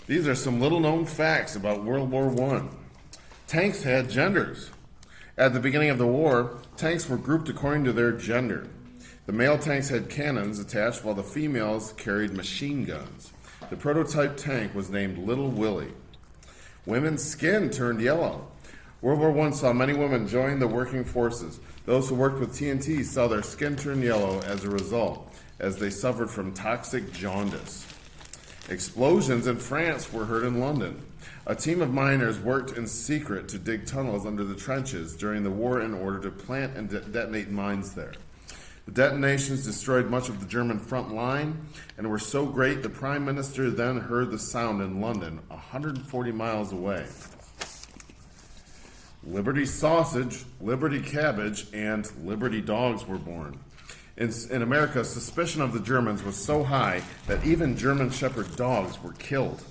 These are some little-known facts about World War I. Tanks had genders. At the beginning of the war, tanks were grouped according to their gender. The male tanks had cannons attached while the females carried machine guns. The prototype tank was named Little Willie. Women's skin turned yellow. World War I saw many women join the working forces. Those who worked with TNT saw their skin turn yellow as a result, as they suffered from toxic jaundice. Explosions in France were heard in London. A team of miners worked in secret to dig tunnels under the trenches during the war in order to plant and detonate mines there. The detonations destroyed much of the German front line and were so great the Prime Minister then heard the sound in London, 140 miles away. Liberty sausage, Liberty cabbage, and Liberty dogs were born. In America, suspicion of the Germans was so high that even German Shepherd dogs were killed.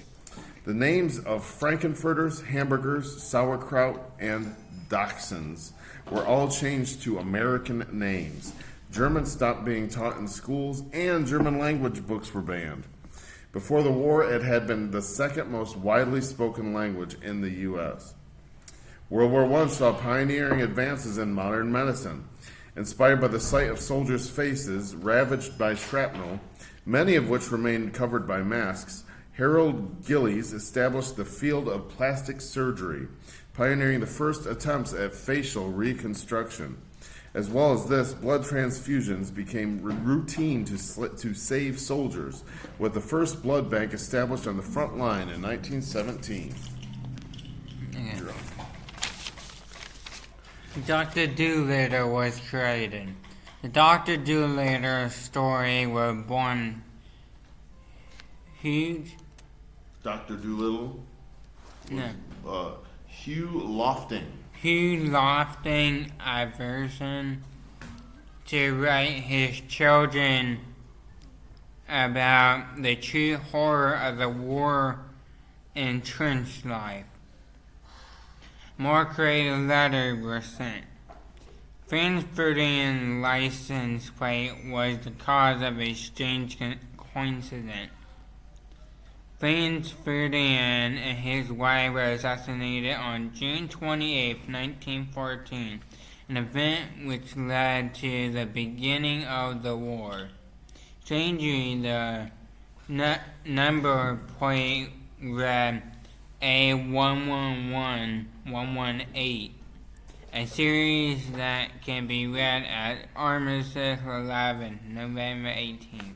The names of Frankenfurters, hamburgers, sauerkraut, and dachshunds were all changed to American names. German stopped being taught in schools, and German language books were banned. Before the war, it had been the second most widely spoken language in the U.S. World War I saw pioneering advances in modern medicine. Inspired by the sight of soldiers' faces ravaged by shrapnel, many of which remained covered by masks, Harold Gillies established the field of plastic surgery, pioneering the first attempts at facial reconstruction. As well as this, blood transfusions became routine to save soldiers, with the first blood bank established on the front line in 1917. Yeah. Dr. Dolittle was created. The Dr. Dolittle story was born huge. Dr. Dolittle? No. Hugh Lofting. Hugh Lofting aversion to write his children about the true horror of the war and trench life. More creative letters were sent. Frankfurtian license plate was the cause of a strange coincidence. Frankfurtian and his wife were assassinated on June 28, 1914, an event which led to the beginning of the war. Strangely, the number plate read A111118, a series that can be read at Armistice 11, November 18th.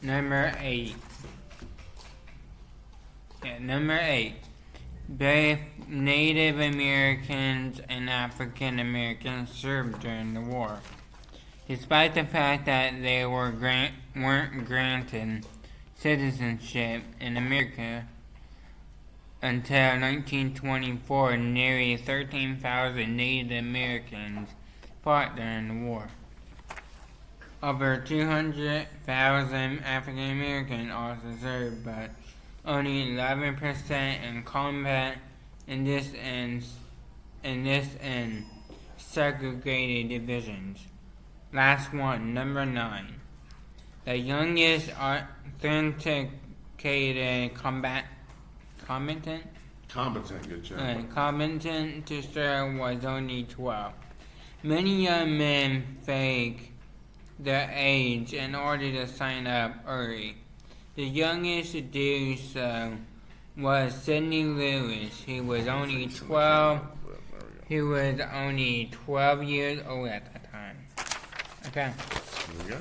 Number 8. Both Native Americans and African Americans served during the war. Despite the fact that they weren't granted citizenship in America until 1924, nearly 13,000 Native Americans fought during the war. Over 200,000 African Americans also served, but only 11% in combat in this and segregated divisions. Last one, number 9. The youngest authenticated combatant Good job. combatant to serve was only 12. Many young men fake their age in order to sign up early. The youngest to do so was Sidney Lewis. He was only 12 years old at the time. Okay. There we go.